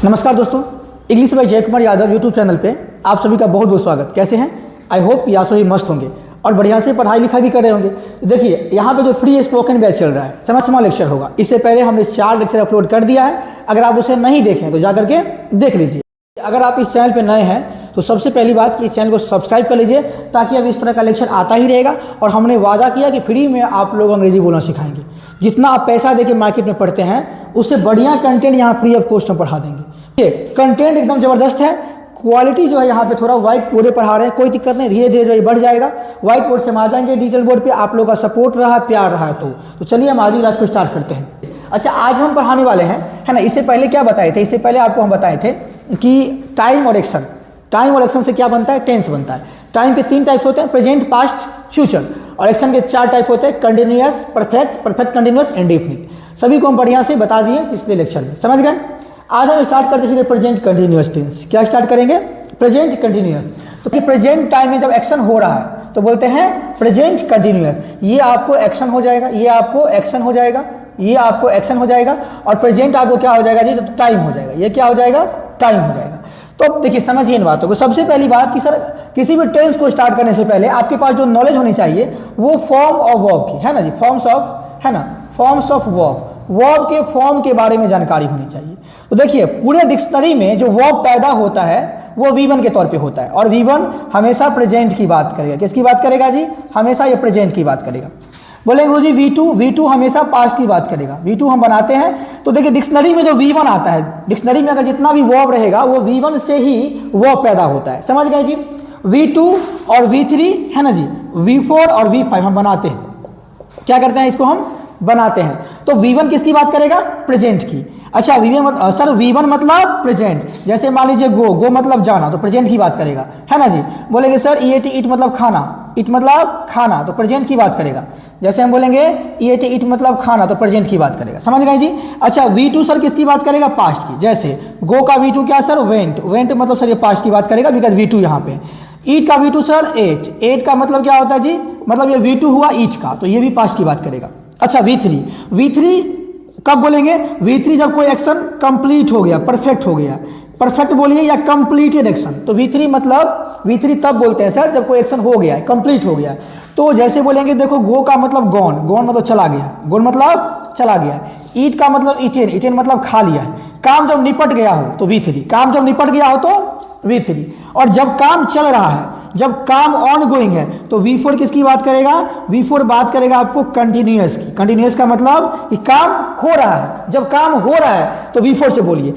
नमस्कार दोस्तों, English by जय कुमार यादव यूट्यूब चैनल पे आप सभी का बहुत बहुत स्वागत। कैसे हैं? आई होप कि आप सभी मस्त होंगे और बढ़िया से पढ़ाई लिखाई भी कर रहे होंगे। तो देखिए, यहाँ पे जो फ्री स्पोकन बैच चल रहा है, समझ लेक्चर होगा। इससे पहले हमने 4 लेक्चर अपलोड कर दिया है। अगर आप उसे नहीं देखें तो जा करके देख लीजिए। अगर आप इस चैनल पे नए हैं तो सबसे पहली बात कि इस चैनल को सब्सक्राइब कर लीजिए, ताकि अब इस तरह का लेक्चर आता ही रहेगा। और हमने वादा किया कि फ्री में आप लोग अंग्रेजी बोलना सिखाएंगे। जितना आप पैसा देके मार्केट में पढ़ते हैं, उससे बढ़िया कंटेंट यहाँ फ्री ऑफ कॉस्ट में पढ़ा देंगे। कंटेंट एकदम ज़बरदस्त है। क्वालिटी जो है यहाँ पे थोड़ा व्हाइट बोर्ड पे पढ़ा रहे हैं, कोई दिक्कत नहीं, धीरे धीरे बढ़ जाएगा। व्हाइट बोर्ड से हम आ जाएंगे डिजिटल बोर्ड पे। आप लोग का सपोर्ट रहा, प्यार रहा है तो चलिए हम आज ही क्लास को स्टार्ट करते हैं। अच्छा, आज हम पढ़ाने वाले हैं, है ना। इससे पहले क्या बताए थे? इससे पहले आपको हम बताए थे कि टाइम और एक्शन। टाइम और एक्शन से क्या बनता है? टेंस बनता है। टाइम के 3 टाइप्स होते हैं, प्रेजेंट, पास्ट, फ्यूचर। और एक्शन के 4 टाइप होते हैं, continuous, perfect, perfect continuous, indefinite. सभी को हम बढ़िया से बता दिए पिछले लेक्चर में, समझ गए। आज हम स्टार्ट करते हैं प्रेजेंट कंटिन्यूअस टेंस। क्या स्टार्ट करेंगे? Present continuous. तो कि प्रेजेंट टाइम में जब एक्शन हो रहा है तो बोलते हैं प्रेजेंट कंटिन्यूअस। ये आपको एक्शन हो जाएगा, ये आपको एक्शन हो जाएगा, ये आपको एक्शन हो जाएगा। और प्रेजेंट आपको क्या हो जाएगा जी? टाइम हो जाएगा। ये क्या हो जाएगा? टाइम हो जाएगा। तो देखिए, समझिए इन बातों को। सबसे पहली बात कि सर, किसी भी टेंस को स्टार्ट करने से पहले आपके पास जो नॉलेज होनी चाहिए वो फॉर्म ऑफ वर्ब की, है ना जी। फॉर्म्स ऑफ, है ना, फॉर्म्स ऑफ वर्ब। वर्ब के फॉर्म के बारे में जानकारी होनी चाहिए। तो देखिए, पूरे डिक्शनरी में जो वर्ब पैदा होता है वो V1 के तौर पे होता है। और V1 हमेशा प्रेजेंट की बात करेगा। किसकी बात करेगा जी? हमेशा ये प्रेजेंट की बात करेगा। बोलेंगे गुरु जी V2 हमेशा पास्ट की बात करेगा। V2 हम बनाते हैं तो देखिए, डिक्शनरी में जो V1 आता है, डिक्शनरी में अगर जितना भी वर्ब रहेगा वो V1 से ही वर्ब पैदा होता है। समझ गए जी। V2 और V3, है ना जी, V4 और V5 हम बनाते हैं। क्या करते हैं? इसको हम बनाते हैं। तो V1 किसकी बात करेगा? प्रेजेंट की। अच्छा, V1 मतलब प्रेजेंट। जैसे मान लीजिए गो मतलब जाना, तो प्रेजेंट की बात करेगा, है ना जी। बोलेंगे सर ईट मतलब खाना, इट मतलब खाना, तो प्रेजेंट की बात करेगा। जैसे हम बोलेंगे ईट मतलब खाना, तो प्रेजेंट की बात करेगा। समझ गए जी। अच्छा, V2 सर किसकी बात करेगा? पास्ट की। जैसे गो का V2 क्या सर? वेंट मतलब सर ये पास्ट की बात करेगा, बिकॉज V2 यहाँ पे। ईट का V2 सर एट का मतलब क्या होता है जी? मतलब ये V2 हुआ ईट का, तो ये भी पास्ट की बात करेगा। अच्छा, V3 कब बोलेंगे? V3 जब कोई एक्शन कंप्लीट हो गया, परफेक्ट हो गया। परफेक्ट बोलिए या कंप्लीटेड एक्शन। तो V3 तब बोलते हैं सर जब कोई एक्शन हो गया है, कंप्लीट हो गया। तो जैसे बोलेंगे, देखो गो का मतलब गॉन मतलब चला गया, गोन मतलब चला गया। ईट का मतलब ईटेन मतलब खा लिया है। काम जब निपट गया हो तो V3, काम जब निपट गया हो तो V3। और जब काम चल रहा है, जब काम ऑन गोइंग है, तो V4 किसकी बात करेगा? V4 बात करेगा आपको कंटिन्यूअस की। कंटिन्यूअस का मतलब कि काम हो रहा है। जब काम हो रहा है तो V4 से बोलिए।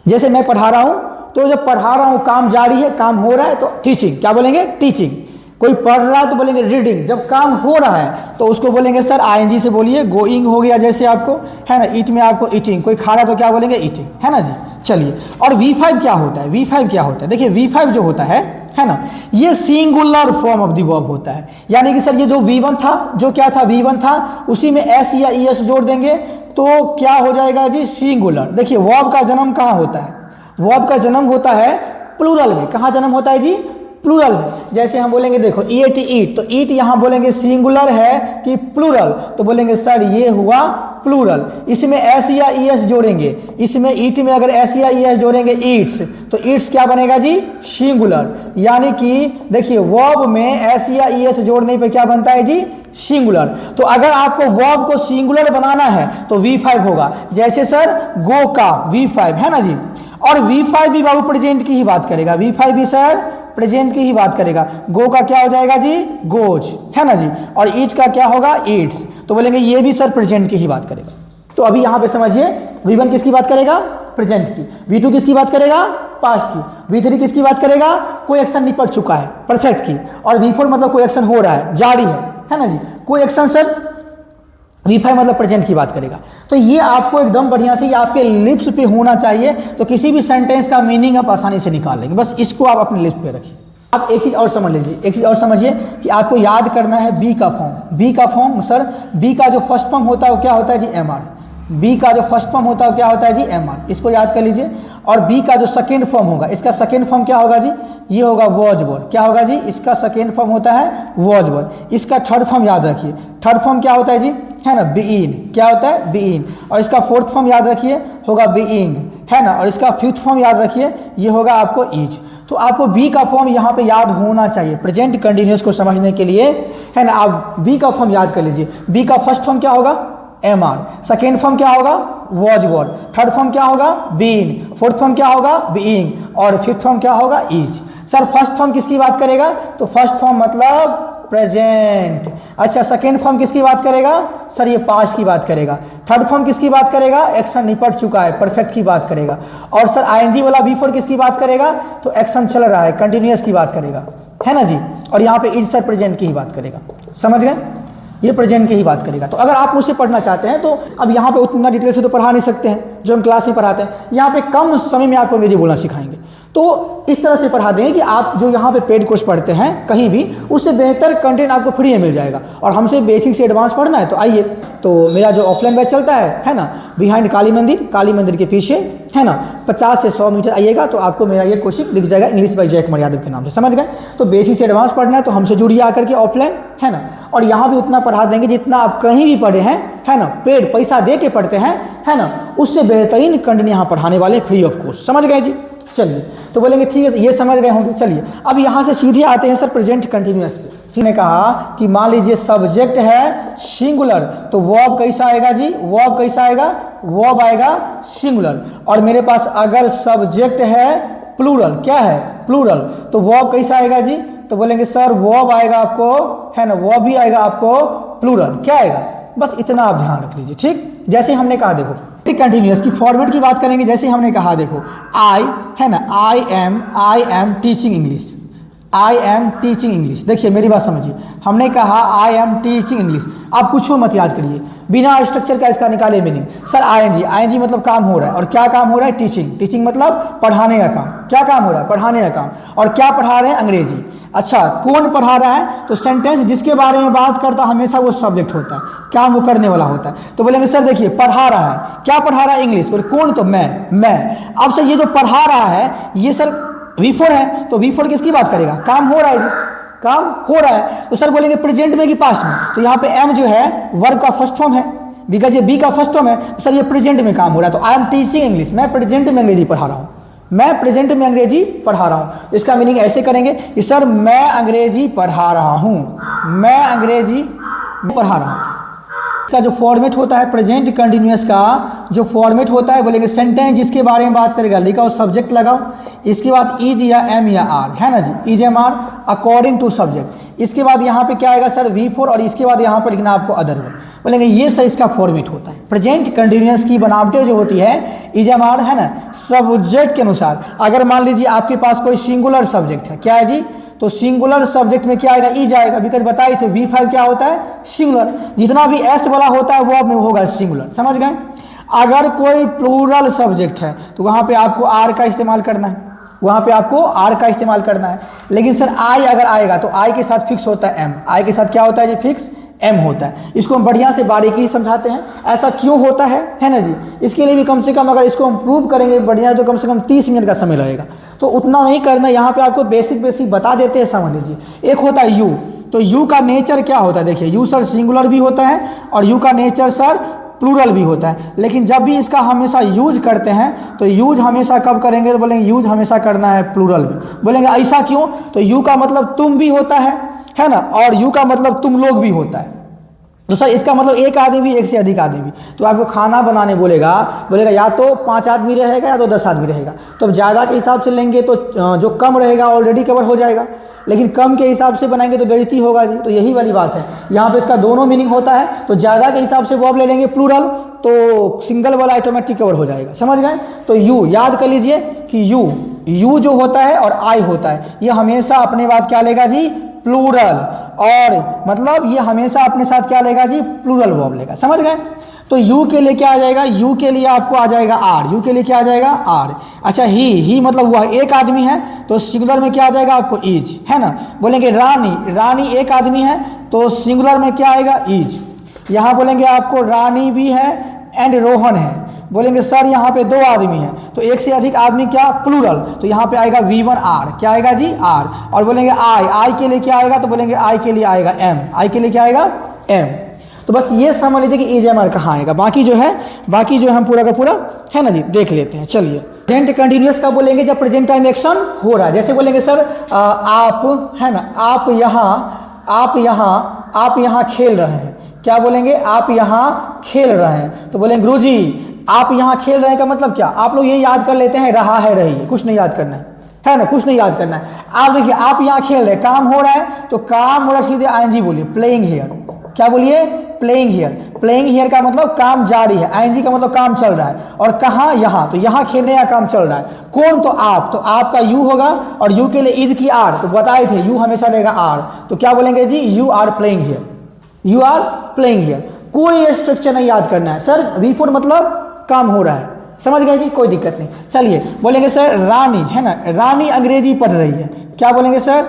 जैसे मैं पढ़ा रहा हूं, तो जब पढ़ा रहा हूं काम जारी है, काम हो रहा है, तो टीचिंग। क्या बोलेंगे? टीचिंग। कोई पढ़ रहा है तो बोलेंगे रीडिंग। जब काम हो रहा है तो उसको बोलेंगे सर ING से बोलिए। गोइंग हो गया जैसे आपको, है ना। ईट में आपको ईटिंग। कोई खा रहा है तो क्या बोलेंगे? ईटिंग, है ना जी। चलिए, और V5 क्या होता है? V5 क्या होता है? देखिए, V5 जो होता है ना, ये singular form of the verb होता है। यानी कि सर ये जो V1 था, जो क्या था? V1 था, उसी में S या ES जोड़ देंगे तो क्या हो जाएगा जी? सिंगुलर। देखिए, वर्ब का जन्म कहाँ होता है? वर्ब का जन्म होता है प्लूरल में। कहाँ जन्म होता है जी? प्लूरल में। जैसे हम बोलेंगे, देखो ईट, तो ईट यहाँ बोलेंगे सिंगुलर है कि प्लूरल, तो बोलेंगे सर ये हुआ प्लूरल। इसमें S या ES जोड़ेंगे। इसमें ईट में अगर S या ES जोड़ेंगे ईट्स, तो ईट्स क्या बनेगा जी? सिंगुलर। यानी कि देखिए, वर्ब में S या ES जोड़ने पे क्या बनता है जी? सिंगुलर। तो अगर आपको वर्ब को सिंगुलर बनाना है तो V5 होगा। जैसे सर गो का V5, है ना जी। और V5 भी बाबू प्रेजेंट की ही बात करेगा। V5 भी सर प्रेजेंट की ही बात करेगा। गो का क्या हो जाएगा जी? गोज, है ना जी। और ईट का क्या होगा? ईट्स। तो बोलेंगे ये भी सर प्रेजेंट की ही बात करेगा। तो अभी यहां पे समझिए, V1 किसकी बात करेगा? प्रेजेंट की। V2 किसकी बात करेगा? पास्ट की। V3 किसकी बात करेगा? कोई एक्शन निपट चुका है, परफेक्ट की। और V4 मतलब कोई एक्शन हो रहा है, जारी है ना जी। कोई एक्शन सर V5 मतलब प्रेजेंट की बात करेगा। तो ये आपको एकदम बढ़िया से आपके लिप्स पे होना चाहिए, तो किसी भी सेंटेंस का मीनिंग आप आसानी से निकाल लेंगे। बस इसको आप अपने लिप्स पे रखिए। आप एक चीज़ और समझ लीजिए, एक चीज़ और समझिए कि आपको याद करना है बी का फॉर्म। बी का फॉर्म सर, बी का जो फर्स्ट फॉर्म होता है वो क्या होता है जी? MR। बी का जो फर्स्ट फॉर्म होता है क्या होता है जी? MR। इसको याद कर लीजिए। और बी का जो सेकेंड फॉर्म होगा, इसका सेकेंड फॉर्म क्या होगा जी? ये होगा वॉज वर्ब। क्या होगा जी? इसका सेकेंड फॉर्म होता है वॉज वर्ब। इसका थर्ड फॉर्म याद रखिए। थर्ड फॉर्म क्या होता है जी? है ना, बीइंग। क्या होता है? बीइंग। और इसका फोर्थ फॉर्म याद रखिए, होगा बीइंग, है ना, और इसका फिफ्थ फॉर्म याद रखिए, ये होगा आपको इज। तो आपको बी का फॉर्म यहाँ पे याद होना चाहिए प्रेजेंट कंटिन्यूअस को समझने के लिए, है ना। आप बी का फॉर्म याद कर लीजिए। बी का फर्स्ट फॉर्म क्या होगा, एम आर। सेकेंड फॉर्म क्या होगा, वॉज वर। थर्ड फॉर्म क्या होगा, बीन। फोर्थ फॉर्म क्या होगा, बीइंग। और फिफ्थ फॉर्म क्या होगा, इज। सर फर्स्ट फॉर्म किसकी बात करेगा, तो फर्स्ट फॉर्म मतलब प्रेजेंट। अच्छा सेकेंड फॉर्म किसकी बात करेगा, सर ये पास्ट की बात करेगा। थर्ड फॉर्म किसकी बात करेगा, एक्शन निपट चुका है, परफेक्ट की बात करेगा। और सर आईएनजी वाला बी फोर किसकी बात करेगा, तो एक्शन चल रहा है, कंटिन्यूअस की बात करेगा, है ना जी। और यहाँ पे इज सर प्रेजेंट की ही बात करेगा, समझ गए, ये प्रेजेंट की ही बात करेगा। तो अगर आप मुझसे पढ़ना चाहते हैं तो अब यहाँ पे उतना डिटेल से तो पढ़ा नहीं सकते हैं जो हम क्लास में पढ़ाते हैं, यहाँ पे कम समय में आपको अंग्रेजी बोलना सिखाएंगे। तो इस तरह से पढ़ा देंगे कि आप जो यहाँ पे पेड कोर्स पढ़ते हैं कहीं भी, उससे बेहतर कंटेंट आपको फ्री में मिल जाएगा। और हमसे बेसिक से एडवांस पढ़ना है तो आइए। तो मेरा जो ऑफलाइन बैच चलता है ना, बिहाइंड काली मंदिर के पीछे, है ना, 50 से 100 मीटर आइएगा तो आपको मेरा ये कोचिंग दिख जाएगा, इंग्लिश बाय जय कुमार यादव के नाम से, समझ गए। तो बेसिक से एडवांस पढ़ना है तो हमसे जुड़िए आकर के ऑफलाइन, है ना। और यहाँ भी उतना पढ़ा देंगे जितना आप कहीं भी पढ़े हैं, है ना, पेड पैसा दे के पढ़ते हैं, है ना, उससे बेहतरीन कंटेंट यहाँ पढ़ाने वाले फ्री ऑफ कॉस्ट, समझ गए जी। चलिए तो बोलेंगे ठीक है, ये समझ गए होंगे। चलिए अब यहाँ से सीधे आते हैं सर प्रेजेंट कंटिन्यूअस पे। सी ने कहा कि मान लीजिए सब्जेक्ट है सिंगुलर, तो वर्ब कैसा आएगा जी, वर्ब कैसा आएगा, वर्ब आएगा सिंगुलर। और मेरे पास अगर सब्जेक्ट है प्लूरल, क्या है, प्लूरल, तो वर्ब कैसा आएगा जी, तो बोलेंगे सर वर्ब आएगा आपको, है ना, वर्ब भी आएगा आपको प्लूरल, क्या आएगा, बस इतना आप ध्यान रख लीजिए, ठीक। जैसे हमने कहा देखो कंटिन्यूअस की फॉर्मेट की बात करेंगे, जैसे हमने कहा देखो आई, है ना, I am teaching English, I am teaching English. देखिए मेरी बात समझिए, हमने कहा आई एम टीचिंग इंग्लिश, आप कुछ मत याद करिए, बिना स्ट्रक्चर का इसका निकाले मीनिंग। सर आईएनजी मतलब काम हो रहा है, और क्या काम हो रहा है, टीचिंग मतलब पढ़ाने का काम। क्या काम हो रहा है, पढ़ाने का काम। और क्या पढ़ा रहे हैं, अंग्रेजी। अच्छा कौन पढ़ा रहा है, तो सेंटेंस जिसके बारे में बात करता है हमेशा वो सब्जेक्ट होता है, काम वो करने वाला होता है। तो बोलेंगे सर देखिए पढ़ा रहा है, क्या पढ़ा रहा है, इंग्लिश। और कौन, तो मैं। अब सर ये जो पढ़ा रहा है ये सर V4 है, तो V4 किसकी बात करेगा, काम हो रहा है जी, काम हो रहा है। तो सर बोलेंगे प्रेजेंट में कि पास्ट में, तो यहाँ पे एम जो है वर्ब का फर्स्ट फॉर्म है, बिकॉज ये बी का फर्स्ट फॉर्म है, तो सर ये प्रेजेंट में काम हो रहा है। तो आई एम टीचिंग इंग्लिश, मैं प्रेजेंट में अंग्रेजी पढ़ा रहा हूँ, मैं प्रेजेंट में अंग्रेजी पढ़ा रहा हूँ। इसका मीनिंग ऐसे करेंगे कि सर मैं अंग्रेजी पढ़ा रहा हूँ, मैं अंग्रेजी पढ़ा रहा हूँ। का जो फॉर्मेट होता है प्रेजेंट कंटिन्यूअस का जो फॉर्मेट होता है, बोलेंगे सेंटेंस जिसके बारे में बात करेगा लिखाओ, सब्जेक्ट लगाओ, इसके बाद इज या एम या आर, है ना जी, is am are according to subject. इसके बाद यहाँ पे क्या आएगा सर V4, और इसके बाद यहाँ पर लिखना आपको अदर वर्ब। बोलेंगे ये सर इसका फॉर्मेट होता है। प्रेजेंट कंटिन्यूअस की बनावटें जो होती है इज एम आर, है ना, सब्जेक्ट के अनुसार। अगर मान लीजिए आपके पास कोई सिंगुलर सब्जेक्ट है, क्या है जी, तो सिंगुलर सब्जेक्ट में क्या आएगा, इज आएगा, बिकॉज बताए थे V5 क्या होता है, सिंगुलर। जितना भी एस वाला होता है वो अब में होगा सिंगुलर, समझ गए। अगर कोई प्लूरल सब्जेक्ट है तो वहां पे आपको आर का इस्तेमाल करना है, वहां पे आपको आर का इस्तेमाल करना है। लेकिन सर आई अगर आएगा तो आई के साथ फिक्स होता है एम, आई के साथ क्या होता है जी, फिक्स एम होता है। इसको हम बढ़िया से बारीकी समझाते हैं ऐसा क्यों होता है ना जी। इसके लिए भी कम से कम अगर इसको हम प्रूव करेंगे बढ़िया तो कम से कम 30 मिनट का समय लगेगा, तो उतना नहीं करना। यहाँ पे आपको बेसिक बता देते हैं, समझ लीजिए। एक होता है यू, तो यू का नेचर क्या होता है, देखिए यू सर सिंगुलर भी होता है और यू का नेचर सर प्लूरल भी होता है। लेकिन जब भी इसका हमेशा यूज करते हैं तो यूज हमेशा कब करेंगे, तो बोलेंगे यूज हमेशा करना है प्लूरल में। बोलेंगे ऐसा क्यों, तो यू का मतलब तुम भी होता है ना, और यू का मतलब तुम लोग भी होता है। तो सर इसका मतलब एक आदमी भी, एक से अधिक आदमी भी। तो आपको खाना बनाने बोलेगा या तो 5 आदमी रहेगा या तो 10 आदमी रहेगा। तो अब ज़्यादा के हिसाब से लेंगे तो जो कम रहेगा ऑलरेडी कवर हो जाएगा, लेकिन कम के हिसाब से बनाएंगे तो बेइज्जती होगा जी। तो यही वाली बात है, यहाँ पे इसका दोनों मीनिंग होता है। तो ज़्यादा के हिसाब से वर्ब ले लेंगे प्लूरल, तो सिंगल वाला ऑटोमेटिक कवर हो जाएगा, समझ गए। तो यू याद कर लीजिए कि यू जो होता है और आई होता है, ये हमेशा अपने बाद क्या लेगा जी, प्लूरल। और मतलब ये हमेशा अपने साथ क्या लेगा जी, प्लूरल वर्ब लेगा, समझ गए। तो यू के लिए क्या आ जाएगा, यू के लिए आपको आ जाएगा आर, यू के लिए क्या आ जाएगा आर। अच्छा ही मतलब हुआ एक आदमी है तो सिंगुलर में क्या आ जाएगा आपको इज, है ना। बोलेंगे रानी एक आदमी है तो सिंगुलर में क्या आएगा इज। यहाँ बोलेंगे आपको रानी भी है एंड रोहन है, बोलेंगे सर यहाँ पे 2 आदमी हैं तो एक से अधिक आदमी क्या, प्लूरल। तो यहाँ पे आएगा V1 आर, क्या आएगा जी आर। और बोलेंगे आई के लिए क्या आएगा, तो बोलेंगे आई के लिए आएगा एम, आई के लिए क्या आएगा एम। तो बस ये समझ लीजिए कि इज एम आर कहाँ आएगा, बाकी जो है हम पूरा का पूरा है ना जी देख लेते हैं। चलिए, प्रेजेंट कंटिन्यूअस का बोलेंगे जब प्रेजेंट टाइम एक्शन हो रहा है। जैसे बोलेंगे सर आप है ना, आप यहाँ खेल रहे हैं। क्या बोलेंगे? आप यहाँ खेल रहे हैं। तो बोलेंगे गुरुजी आप यहाँ खेल रहे हैं का मतलब क्या? आप लोग ये याद कर लेते हैं रहा है रही है, कुछ नहीं याद करना है ना, कुछ नहीं याद करना है। आप देखिए आप यहाँ खेल रहे हैं, काम हो रहा है तो काम हो रहा है, सीधे आईएनजी बोलिए, प्लेइंग हियर। क्या बोलिए? Playing here. प्लेइंग हियर का मतलब काम जारी है, आईएनजी का मतलब काम चल रहा है। और कहाँ? यहाँ। तो यहाँ खेलने का काम चल रहा है। कौन? तो आप। तो आपका यू होगा और यू के लिए इज की आर, तो बताए थे यू हमेशा लेगा आर। तो क्या बोलेंगे जी? You are playing here, you are playing here. कोई स्ट्रक्चर नहीं याद करना है सर, V4 मतलब काम हो रहा है, समझ गए जी, कोई दिक्कत नहीं। चलिए बोलेंगे सर रानी है ना, रानी अंग्रेजी पढ़ रही है। क्या बोलेंगे सर?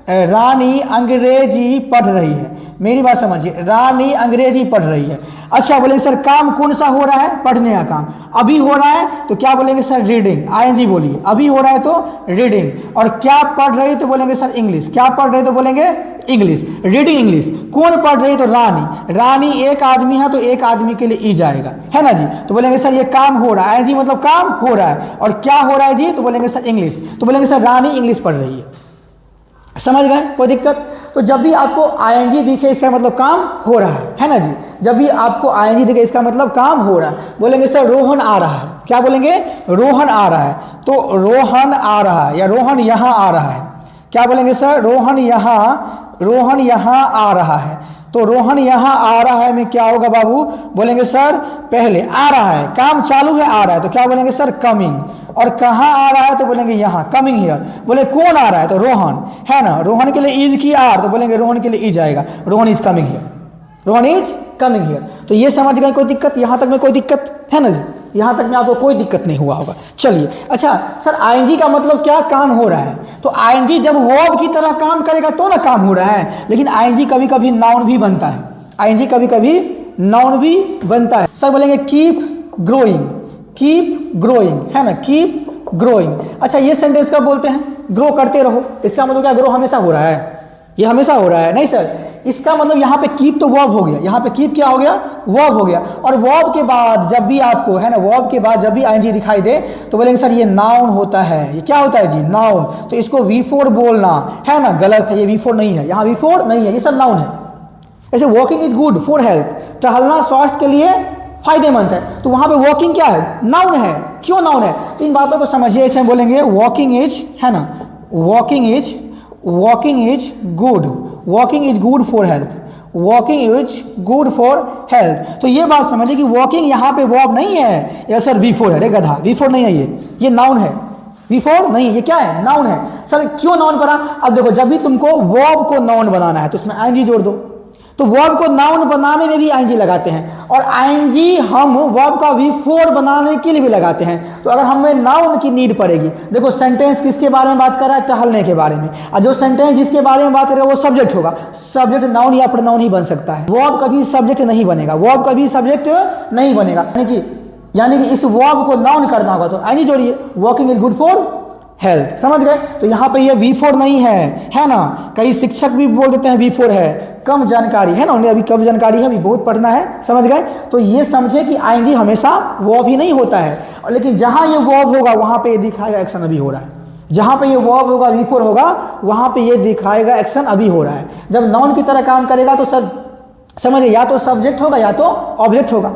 रानी अंग्रेजी पढ़ रही है। मेरी बात समझिए, रानी अंग्रेजी पढ़ रही है। अच्छा बोलेंगे सर काम कौन सा हो रहा है? पढ़ने का काम अभी हो रहा है, तो क्या बोलेंगे सर? रीडिंग। आईएनजी बोलिए, अभी हो रहा है तो रीडिंग। और क्या पढ़ रही? तो बोलेंगे सर इंग्लिश। क्या पढ़ रही? तो बोलेंगे इंग्लिश, रीडिंग इंग्लिश। कौन पढ़ रही? तो रानी। रानी एक आदमी है तो एक आदमी के लिए ई जाएगा, है ना जी। तो बोलेंगे सर ये काम हो रहा है, आईएनजी मतलब काम हो रहा है। और क्या हो रहा है जी? तो बोलेंगे सर इंग्लिश। तो बोलेंगे सर रानी इंग्लिश पढ़ रही है, समझ गए, कोई दिक्कत? तो जब भी आपको आईएनजी दिखे इसका मतलब काम हो रहा है ना जी। जब भी आपको आईएनजी दिखे इसका मतलब काम हो रहा है। बोलेंगे सर रोहन आ रहा है। क्या बोलेंगे? रोहन आ रहा है। तो रोहन आ रहा है या रोहन यहाँ आ रहा है। क्या बोलेंगे सर? रोहन यहाँ आ रहा है। तो रोहन यहाँ आ रहा है में क्या होगा बाबू? बोलेंगे सर पहले आ रहा है, काम चालू है, आ रहा है, तो क्या बोलेंगे सर? कमिंग। और कहाँ आ रहा है? तो बोलेंगे यहाँ, कमिंग हियर। बोले कौन आ रहा है? तो रोहन, है ना। रोहन के लिए इज की आर, तो बोलेंगे रोहन के लिए इज आएगा, Rohan is coming here, Rohan is coming here. तो ये समझ गए, कोई दिक्कत? यहाँ तक में कोई दिक्कत है ना जी? यहाँ तक में आपको कोई दिक्कत नहीं हुआ होगा। चलिए, अच्छा सर आईएनजी का मतलब क्या? काम हो रहा है। तो आईएनजी जब वर्ब की तरह काम करेगा तो ना काम हो रहा है। लेकिन आईएनजी कभी कभी नाउन भी बनता है, आईएनजी कभी कभी नाउन भी बनता है। सर बोलेंगे कीप ग्रोइंग, है ना, कीप ग्रोइंग। अच्छा ये सेंटेंस कब बोलते हैं? ग्रो करते रहो। इसका मतलब क्या? ग्रो हमेशा हो रहा है, ये हमेशा हो रहा है? नहीं सर, इसका मतलब यहाँ पे कीप तो वर्ब हो गया, यहाँ पे कीप क्या हो गया? वर्ब हो गया। और वर्ब के बाद जब भी आपको है ना, वर्ब के बाद जब भी आईएनजी दिखाई दे तो बोलेंगे सर ये नाउन होता है। ये क्या होता है जी? नाउन। तो इसको V4 बोलना है ना, गलत है, ये V4 नहीं है, यहाँ V4 नहीं है, ये सब नाउन है। ऐसे walking is good for health, टहलना स्वास्थ्य के लिए फायदेमंद है। तो वहाँ पे वॉकिंग क्या है? नाउन है। क्यों नाउन है? तो इन बातों को समझिए। ऐसे बोलेंगे वॉकिंग इज, है ना, walking is good for health, walking is good for health. तो ये बात समझिए कि वॉकिंग यहाँ पे वर्ब नहीं है, या सर V4 है, रे गधा, V4 नहीं है, ये नाउन है, V4 नहीं है, ये क्या है? नाउन है। सर क्यों नाउन पड़ा? अब देखो जब भी तुमको वर्ब को नाउन बनाना है तो उसमें आईएनजी जोड़ दो। तो वर्ब को नाउन बनाने में भी आईएनजी लगाते हैं, और आईएनजी हम वर्ब का V4 बनाने के लिए भी लगाते हैं। तो अगर हमें नाउन की नीड पड़ेगी, देखो सेंटेंस किसके बारे में बात कर रहा है? टहलने के बारे में। और जो सेंटेंस जिसके बारे में बात कर रहा है वो सब्जेक्ट होगा। सब्जेक्ट नाउन या प्रोनाउन ही बन सकता है, वर्ब कभी सब्जेक्ट नहीं बनेगा, वर्ब कभी सब्जेक्ट नहीं बनेगा। यानी कि इस वर्ब को नाउन करना होगा तो आईएनजी जोड़िए, walking is good for health, समझ गए। तो यहाँ पे ये V4 नहीं है ना। कई शिक्षक भी बोल देते हैं V4 है, कम जानकारी है ना, उन्हें अभी कम जानकारी है, अभी बहुत पढ़ना है, समझ गए। तो ये समझे कि आईएनजी हमेशा वर्ब ही नहीं होता है, और लेकिन जहाँ ये वर्ब होगा वहाँ पे ये दिखाएगा एक्शन अभी हो रहा है। जहाँ पे ये वर्ब होगा V4 होगा वहाँ पे ये दिखाएगा एक्शन अभी हो रहा है। जब नाउन की तरह काम करेगा तो सर समझिए, या तो सब्जेक्ट होगा या तो ऑब्जेक्ट होगा,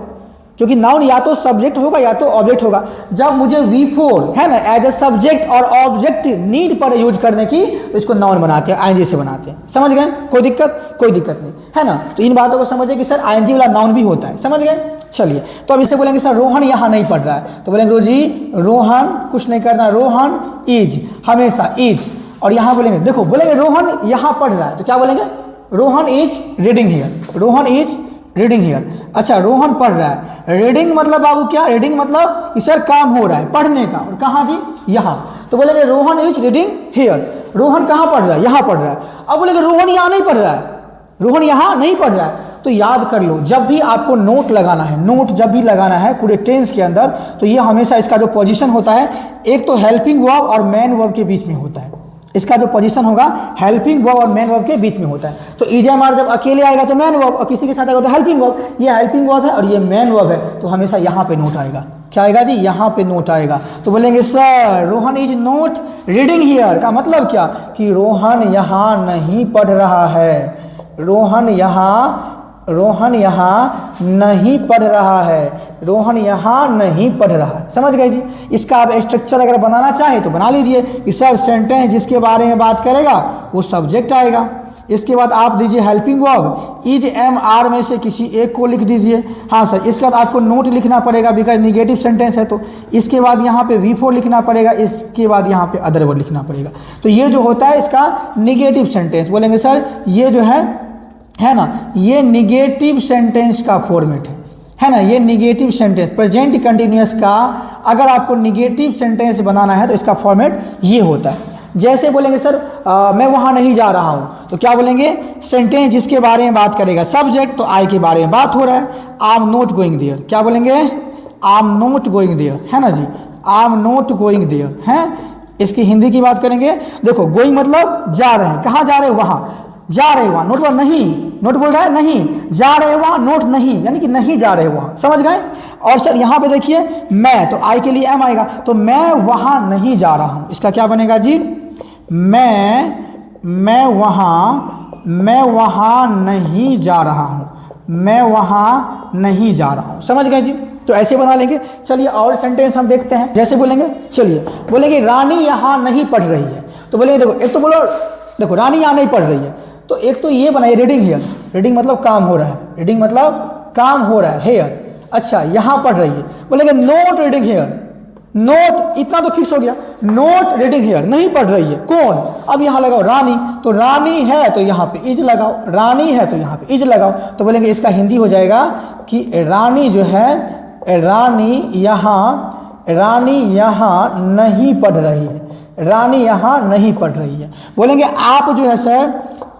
क्योंकि नाउन या तो सब्जेक्ट होगा या तो ऑब्जेक्ट होगा। जब मुझे V4 है ना एज ए सब्जेक्ट और ऑब्जेक्ट नीड पर यूज करने की, तो इसको नाउन बनाते हैं, आईएनजी से बनाते हैं, समझ गए। कोई दिक्कत नहीं है ना। तो इन बातों को समझिए कि सर आईएनजी वाला नाउन भी होता है, समझ गए। चलिए, तो अब इससे बोलेंगे सर रोहन यहाँ नहीं पढ़ रहा है, तो बोलेंगे रोजी रोहन कुछ नहीं करना, रोहन इज, हमेशा इज। और यहाँ बोलेंगे, देखो बोलेंगे रोहन यहाँ पढ़ रहा है, तो क्या बोलेंगे? Rohan is reading here, Rohan is reading here. अच्छा रोहन पढ़ रहा है, रीडिंग मतलब बाबू क्या? रीडिंग मतलब सर काम हो रहा है, पढ़ने का। और कहाँ जी? यहाँ। तो बोलेंगे Rohan is reading here, Rohan कहाँ पढ़ रहा है? यहाँ पढ़ रहा है। अब बोलेंगे रोहन यहाँ नहीं पढ़ रहा है, रोहन यहाँ नहीं पढ़ रहा है। तो याद कर लो, जब भी आपको नोट लगाना है, नोट जब भी लगाना है पूरे टेंस के अंदर, तो ये हमेशा इसका जो पोजीशन होता है, एक तो हेल्पिंग वर्ब और मेन वर्ब के बीच में होता है। इसका जो पोजीशन होगा हेल्पिंग वर्ब और मेन वर्ब के बीच में होता है। तो इज एम आर जब अकेले आएगा तो मेन वर्ब और किसी के साथ आएगा तो हेल्पिंग वर्ब। ये हेल्पिंग वर्ब है और ये मेन वर्ब है, तो हमेशा यहाँ पे नोट आएगा। क्या आएगा जी? यहाँ पे नोट आएगा। तो बोलेंगे sir Rohan is note reading here, का मतलब क्या कि रोहन यहाँ नहीं पढ़ रहा है। रोहन यहाँ नहीं पढ़ रहा है। रोहन यहाँ नहीं पढ़ रहा है। समझ गए जी? इसका आप स्ट्रक्चर अगर बनाना चाहें तो बना लीजिए कि सर सेंटेंस जिसके बारे में बात करेगा वो सब्जेक्ट आएगा। इसके बाद आप दीजिए helping verb, is am are में से किसी एक को लिख दीजिए। हाँ सर, इसके बाद आपको नोट लिखना पड़ेगा बिकॉज निगेटिव सेंटेंस है, तो इसके बाद यहाँ पे V4 लिखना पड़ेगा, इसके बाद यहाँ पे अदर वर्ड लिखना पड़ेगा। तो ये जो होता है इसका निगेटिव सेंटेंस। बोलेंगे सर ये जो है ना, ये निगेटिव सेंटेंस का फॉर्मेट है ना, ये निगेटिव सेंटेंस प्रेजेंट कंटिन्यूअस का अगर आपको निगेटिव सेंटेंस बनाना है तो इसका फॉर्मेट ये होता है। जैसे बोलेंगे सर मैं वहाँ नहीं जा रहा हूँ, तो क्या बोलेंगे? सेंटेंस जिसके बारे में बात करेगा सब्जेक्ट, तो आई के बारे में बात हो रहा है। I am not going there, क्या बोलेंगे? I am not going there, है ना जी, I am not going there है। इसकी हिंदी की बात करेंगे, देखो गोइंग मतलब जा रहे हैं, कहाँ जा रहे हैं? वहाँ जा रहे वहाँ, नोट बोल नहीं, नोट बोल रहा है नहीं, जा रहे वहाँ, नोट नहीं, यानी कि नहीं जा रहे वहाँ। समझ गए? और सर यहाँ पे देखिए मैं, तो आई के लिए एम आएगा, तो मैं वहाँ नहीं जा रहा हूँ, इसका क्या बनेगा जी? मैं वहाँ नहीं जा रहा हूँ, मैं वहाँ नहीं जा रहा हूँ। समझ गए जी? तो ऐसे बना लेंगे। चलिए और सेंटेंस हम देखते हैं। जैसे बोलेंगे, चलिए बोलेंगे रानी यहाँ नहीं पढ़ रही है, तो बोलेंगे देखो एक तो बोलो देखो रानी यहाँ नहीं पढ़ रही है, तो एक तो ये बनाइए रीडिंग हियर, रीडिंग मतलब काम हो रहा है, रीडिंग मतलब काम हो रहा है हेयर। अच्छा यहाँ पढ़ रही है, बोलेंगे नोट रीडिंग हियर, नोट इतना तो फिक्स हो गया, नोट रीडिंग हियर नहीं पढ़ रही है। कौन? अब यहाँ लगाओ रानी, तो रानी है तो यहाँ पे इज लगाओ, रानी है तो यहाँ पे इज लगाओ। तो बोलेंगे इसका हिंदी हो जाएगा कि रानी जो है, रानी यहाँ नहीं पढ़ रही है, रानी यहाँ नहीं पढ़ रही है। बोलेंगे आप जो है सर,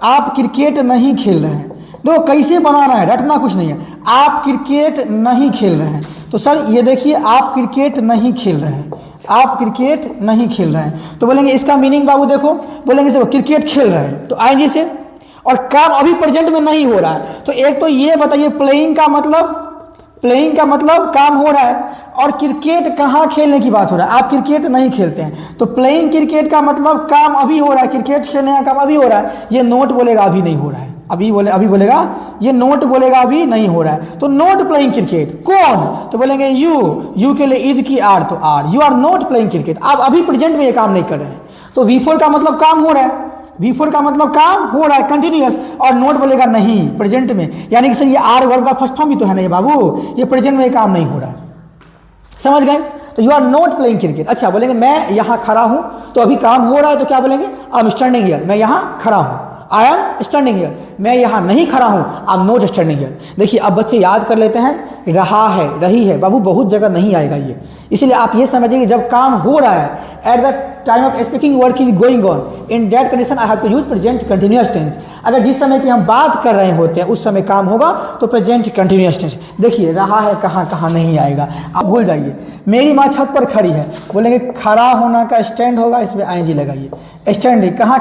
आप क्रिकेट नहीं खेल रहे हैं। देखो कैसे बनाना है, रटना कुछ नहीं है। आप क्रिकेट नहीं खेल रहे हैं, तो सर ये देखिए आप क्रिकेट नहीं खेल रहे हैं, आप क्रिकेट नहीं खेल रहे हैं। तो बोलेंगे इसका मीनिंग बाबू देखो, बोलेंगे सर क्रिकेट खेल रहे हैं तो आईएनजी से, और काम अभी प्रेजेंट में नहीं हो रहा है। तो एक तो ये बताइए प्लेइंग का मतलब काम हो रहा है, और क्रिकेट कहाँ खेलने की बात हो रहा है? आप क्रिकेट नहीं खेलते हैं, तो प्लेइंग क्रिकेट का मतलब काम अभी हो रहा है, क्रिकेट खेलने का काम अभी हो रहा है। ये नोट बोलेगा अभी नहीं हो रहा है, अभी बोलेगा, ये नोट बोलेगा अभी नहीं हो रहा है, तो नोट प्लेइंग क्रिकेट। कौन? तो बोलेंगे यू के लिए इज की आर, तो are, you are not playing cricket, आप अभी प्रेजेंट में ये काम नहीं कर रहे हैं। तो V4 का मतलब काम हो रहा है, V4 का मतलब काम हो रहा है कंटिन्यूअस, और नोट बोलेगा नहीं प्रेजेंट में, यानी कि सर ये आर वर्ब का फर्स्ट फॉर्म भी तो है ना ये बाबू, ये प्रेजेंट में काम नहीं हो रहा है। समझ गए? तो you are not playing cricket. अच्छा बोलेंगे मैं यहाँ खड़ा हूँ, तो अभी काम हो रहा है, तो क्या बोलेंगे? आई एम स्टैंडिंग हियर, मैं यहाँ खड़ा हूँ, आई एम स्टैंडिंग हियर। मैं यहाँ नहीं खड़ा हूँ, आई एम नॉट स्टैंडिंग हियर। देखिए अब बच्चे याद कर लेते हैं, रहा है, रही है, बाबू बहुत जगह नहीं आएगा ये, इसलिए आप ये समझिए कि जब काम हो रहा है, at the time of speaking work is going on, in that condition I have to use present continuous tense. अगर जिस समय की हम बात कर रहे होते हैं उस समय काम होगा तो प्रेजेंट कंटिन्यूअस टेंस। देखिए रहा है कहाँ नहीं आएगा, आप भूल जाइए। मेरी माँ छत पर खड़ी है, बोलेंगे खड़ा होना का स्टैंड होगा, इसमें आईएनजी लगाइए। स्टैंडिंग कहाँ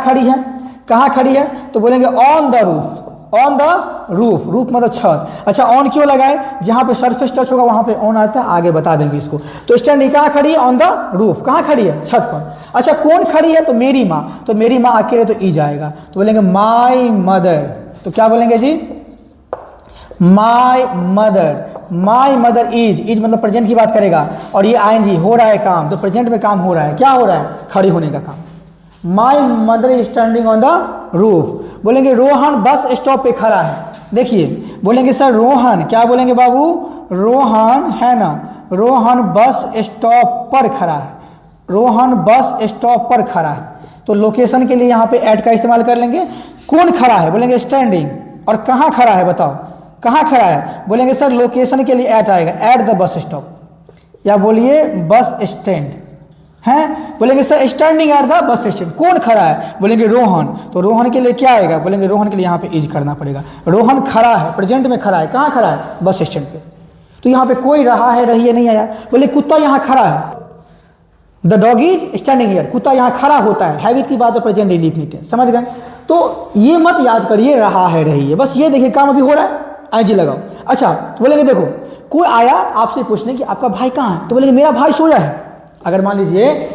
खड़ी है, तो बोलेंगे on the roof, on the roof, roof मतलब छत। अच्छा ऑन क्यों लगाए? जहाँ पे सरफेस टच होगा वहाँ पे ऑन आता है, आगे बता देंगे इसको। तो स्टैंडिंग कहाँ खड़ी है? On the roof. कहाँ खड़ी है? छत पर। अच्छा कौन खड़ी है? तो मेरी माँ, तो मेरी माँ अकेले तो ई जाएगा, तो बोलेंगे माई मदर, तो क्या बोलेंगे जी? माई मदर इज मतलब प्रेजेंट की बात करेगा, और ये आईएनजी हो रहा है काम, तो प्रेजेंट में काम हो रहा है, क्या हो रहा है? खड़ी होने का काम। My mother is standing on the roof. बोलेंगे रोहन बस स्टॉप पे खड़ा है। देखिए बोलेंगे सर रोहन, क्या बोलेंगे बाबू? रोहन है ना, रोहन बस स्टॉप पर खड़ा है, रोहन बस स्टॉप पर खड़ा है। तो लोकेशन के लिए यहाँ पे एट का इस्तेमाल कर लेंगे। कौन खड़ा है? बोलेंगे स्टैंडिंग। और कहाँ खड़ा है बताओ, कहाँ खड़ा है? बोलेंगे सर लोकेशन के लिए एट आएगा, एट द बस स्टॉप, या बोलिए बस स्टैंड हैं। बोलेंगे sir standing at the bus stand. कौन खड़ा है? बोलेंगे रोहन, तो रोहन के लिए क्या आएगा? बोलेंगे रोहन के लिए यहाँ पे इज करना पड़ेगा। रोहन खड़ा है, प्रेजेंट में खड़ा है, कहाँ खड़ा है? बस स्टैंड पे। तो यहाँ पे कोई रहा है, रही है नहीं आया। बोले कुत्ता यहाँ खड़ा है, the dog is standing here, कुत्ता यहाँ खड़ा होता है। हैबिट की बात है, प्रेजेंट इंडेफिनिट है, समझ गए। तो ये मत याद करिए रहा है रही है, बस ये देखिए काम अभी हो रहा है, आईएनजी लगाओ। अच्छा बोलेंगे देखो कोई आया आपसे पूछने कि आपका भाई कहाँ है, तो बोलेंगे मेरा भाई सोया है। अगर मान लीजिए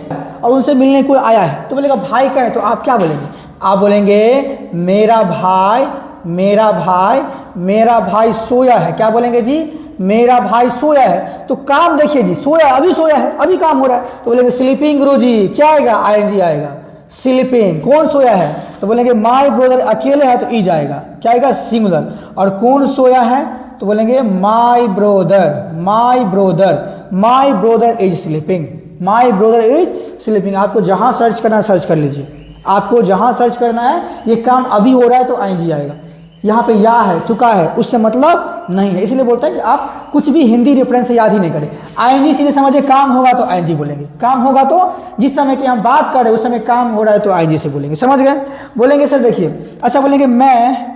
और उनसे मिलने कोई आया है तो बोलेगा भाई कहाँ है, तो आप क्या बोलेंगे, आप बोलेंगे मेरा भाई मेरा भाई मेरा भाई सोया है। क्या बोलेंगे जी, मेरा भाई सोया है। तो काम देखिए जी, सोया अभी सोया है, अभी काम हो रहा है, तो बोलेंगे स्लीपिंग गुरुजी, क्या आएगा, आईएनजी आएगा, स्लीपिंग। कौन सोया है, तो बोलेंगे माय ब्रदर, अकेले है तो ईज आएगा, क्या आएगा, सिंगुलर। और कौन सोया है, तो बोलेंगे my brother, my brother, my brother is sleeping, my brother is sleeping. आपको जहां सर्च करना है सर्च कर लीजिए, आपको जहां सर्च करना है, ये काम अभी हो रहा है तो आईएनजी आएगा। यहाँ पे या है, चुका है, उससे मतलब नहीं है, इसलिए बोलता है कि आप कुछ भी हिंदी रेफरेंस से याद ही नहीं करें। आईएनजी सीधे समझिए, काम होगा तो आईएनजी बोलेंगे, काम होगा तो जिस समय की हम बात कर रहे हैं उस समय काम हो रहा है तो आईएनजी से बोलेंगे, समझ गए। बोलेंगे सर देखिए, अच्छा बोलेंगे मैं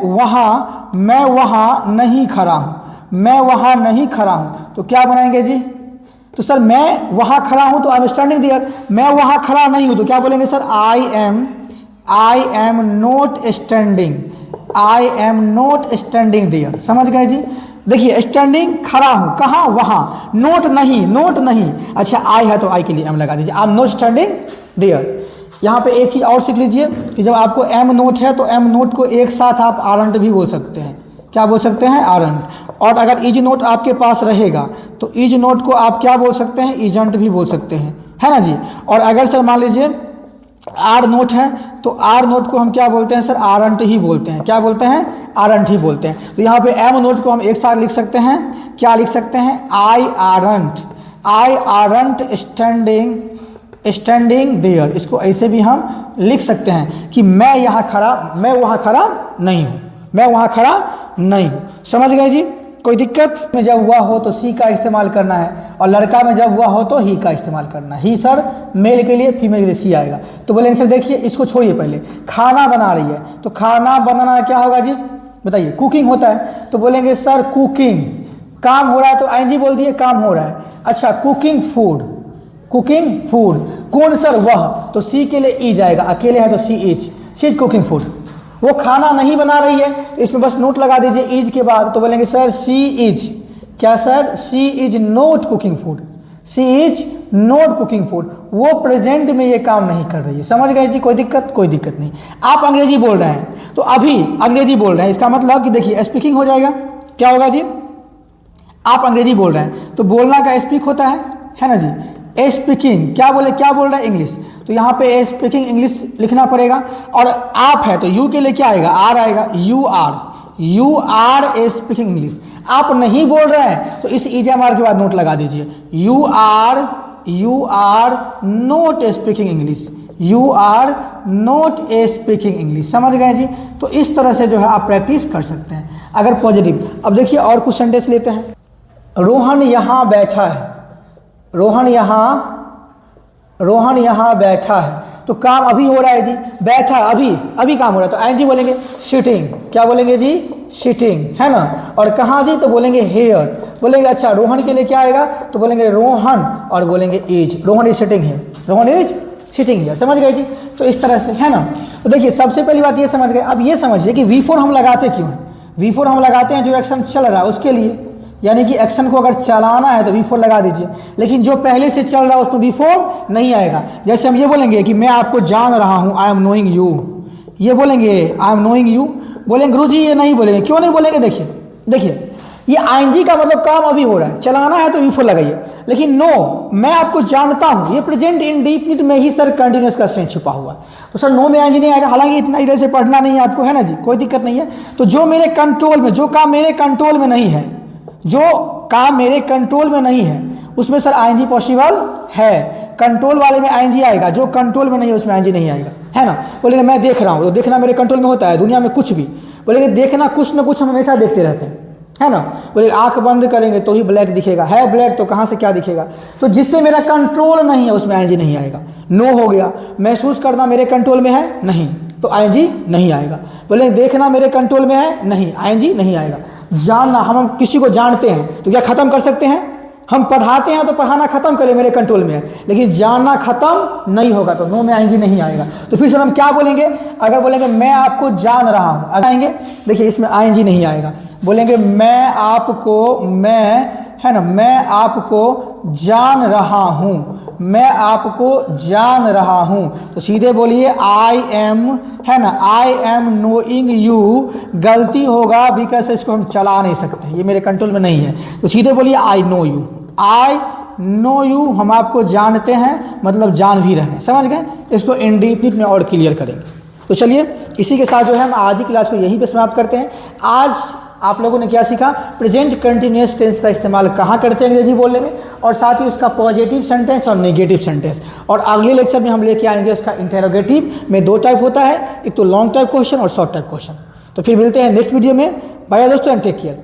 वहाँ नहीं खड़ा हूँ, मैं वहाँ नहीं खड़ा हूँ, तो क्या बनाएंगे जी, तो सर मैं वहाँ खड़ा हूँ तो आई एम स्टैंडिंग देयर, मैं वहाँ खड़ा नहीं हूँ तो क्या बोलेंगे sir, I am not standing, I am not standing there, समझ गए जी। देखिए स्टैंडिंग खड़ा हूँ, कहाँ, वहाँ, नोट नहीं, नोट नहीं, अच्छा आई है तो आई के लिए एम लगा दीजिए, I am not standing there. यहाँ पे एक चीज़ और सीख लीजिए कि जब आपको एम नोट है तो एम नोट को एक साथ आप आरंट भी बोल सकते हैं, क्या बोल सकते हैं, आरंट। और अगर इज नोट आपके पास रहेगा तो इज नोट को आप क्या बोल सकते हैं, इजंट भी बोल सकते हैं, है ना जी। और अगर सर मान लीजिए आर नोट है तो आर नोट को हम क्या बोलते हैं सर, आरंट ही बोलते हैं, क्या बोलते हैं, आरंट ही बोलते हैं। तो यहाँ पे एम नोट को हम एक साथ लिख सकते हैं, क्या लिख सकते हैं, आई आरंट स्टैंडिंग देयर। इसको ऐसे भी हम लिख सकते हैं कि मैं यहाँ खड़ा, मैं वहाँ खड़ा नहीं हूँ, मैं वहाँ खड़ा नहीं हूँ, समझ गए जी। कोई दिक्कत में जब हुआ हो तो सी का इस्तेमाल करना है, और लड़का में जब हुआ हो तो ही का इस्तेमाल करना है। ही सर मेल के लिए, फीमेल के लिए सी आएगा। तो बोलेंगे सर देखिए इसको छोड़िए, पहले खाना बना रही है तो खाना बनाना क्या होगा जी, बताइए, कुकिंग होता है, तो बोलेंगे सर कुकिंग, काम हो रहा है तो आईएनजी बोल दिए, काम हो रहा है। अच्छा कुकिंग फूड, कुकिंग फूड, कौन सर, वह, तो सी के लिए ई जाएगा, अकेले है तो सी इज कुकिंग फूड। वो खाना नहीं बना रही है तो इसमें बस नोट लगा दीजिए इज के बाद, तो बोलेंगे सर सी इज, क्या sir, she is not cooking food, she is not cooking food, वो प्रेजेंट में ये काम नहीं कर रही है, समझ गए जी। कोई दिक्कत, कोई दिक्कत नहीं। आप अंग्रेजी बोल रहे हैं तो अभी अंग्रेजी बोल रहे हैं, इसका मतलब कि देखिए स्पीकिंग हो जाएगा, क्या होगा जी, आप अंग्रेजी बोल रहे हैं तो बोलना का स्पीक होता है ना जी। स्पीकिंग क्या बोले, क्या बोल रहा है, इंग्लिश, तो यहाँ पे स्पीकिंग इंग्लिश लिखना पड़ेगा। और आप है तो यू के लिए क्या आएगा, आर आएगा, यू आर स्पीकिंग इंग्लिश। आप नहीं बोल रहे हैं तो इस EJMR के बाद नोट लगा दीजिए, you are not speaking English, you are not speaking English, समझ गए जी। तो इस तरह से जो है आप प्रैक्टिस कर सकते हैं अगर पॉजिटिव। अब देखिए और कुछ सेंटेंस लेते हैं। रोहन यहाँ बैठा है, रोहन यहाँ बैठा है, तो काम अभी हो रहा है जी, बैठा अभी काम हो रहा है तो आईएनजी बोलेंगे, सिटिंग, क्या बोलेंगे जी, सिटिंग, है ना। और कहाँ जी, तो बोलेंगे हेयर। बोलेंगे अच्छा रोहन के लिए क्या आएगा, तो बोलेंगे रोहन और बोलेंगे इज, रोहन इज सिटिंग है, रोहन इज सिटिंग है, समझ गए जी। तो इस तरह से, है ना। तो देखिए सबसे पहली बात ये समझ गए। अब ये समझिए कि V4 हम लगाते क्यों हैं। V4 हम लगाते हैं जो एक्शन चल रहा है उसके लिए, यानी कि एक्शन को अगर चलाना है तो V4 लगा दीजिए, लेकिन जो पहले से चल रहा है उसमें V4 नहीं आएगा। जैसे हम ये बोलेंगे कि मैं आपको जान रहा हूँ, आई एम नोइंग यू, ये बोलेंगे आई एम नोइंग यू, बोलेंगे गुरुजी ये नहीं बोलेंगे, क्यों नहीं बोलेंगे, देखिए ये आईएनजी का मतलब काम अभी हो रहा है, चलाना है तो V4 लगाइए। लेकिन नो, मैं आपको जानता हूँ, ये प्रेजेंट इंडेफिनिट में ही सर कंटिन्यूअस का सेंस छुपा हुआ है, तो सर नो में आईएनजी नहीं आएगा। हालांकि इतना डिटेल से पढ़ना नहीं है आपको, है ना जी, कोई दिक्कत नहीं है। तो जो मेरे कंट्रोल में, जो काम मेरे कंट्रोल में नहीं है, जो काम मेरे कंट्रोल में नहीं है उसमें सर आईएनजी पॉसिबल है। कंट्रोल वाले में आईएनजी आएगा, जो कंट्रोल में नहीं है उसमें आईएनजी नहीं आएगा, है ना। बोलेंगे मैं देख रहा हूँ, तो देखना मेरे कंट्रोल में होता है, दुनिया में कुछ भी। बोलेंगे देखना, कुछ ना कुछ हम हमेशा देखते रहते हैं, है ना। बोले आंख बंद करेंगे तो ही ब्लैक दिखेगा, है ब्लैक तो कहाँ से क्या दिखेगा। तो जिसपे मेरा कंट्रोल नहीं है उसमें आईएनजी नहीं आएगा। नो हो गया, महसूस करना मेरे कंट्रोल में है, नहीं, तो आईएनजी नहीं आएगा। बोले देखना मेरे कंट्रोल में है, नहीं, आईएनजी नहीं आएगा। जानना, हम किसी को जानते हैं तो क्या खत्म कर सकते हैं, हम पढ़ाते हैं तो पढ़ाना खत्म करें, मेरे कंट्रोल में है, लेकिन जानना खत्म नहीं होगा तो नो में आईएनजी नहीं आएगा। तो फिर सर हम क्या बोलेंगे? अगर बोलेंगे मैं आपको जान रहा हूं, अगर आएंगे देखिए इसमें आईएनजी नहीं आएगा। बोलेंगे मैं आपको, मैं आपको जान रहा हूं, मैं आपको जान रहा हूं, तो सीधे बोलिए आई एम, है ना, आई एम नोइंग यू। गलती होगा बिकॉज इसको हम चला नहीं सकते, ये मेरे कंट्रोल में नहीं है, तो सीधे बोलिए I know you, I know you, हम आपको जानते हैं मतलब जान भी रहे हैं, समझ गए? इसको इंडेफिनिट में और क्लियर करेंगे। तो चलिए इसी के साथ जो है हम आज की क्लास को यहीं पे समाप्त करते हैं। आज आप लोगों ने क्या सीखा? प्रेजेंट कंटिन्यूअस टेंस का इस्तेमाल कहाँ करते हैं अंग्रेजी बोलने में, और साथ ही उसका पॉजिटिव सेंटेंस और नेगेटिव सेंटेंस। और अगले लेक्चर में हम लेके आएंगे उसका इंटेरोगेटिव में 2 टाइप होता है, एक तो लॉन्ग टाइप क्वेश्चन और शॉर्ट टाइप क्वेश्चन। तो फिर मिलते हैं नेक्स्ट वीडियो में। बाय दोस्तों एंड टेक केयर।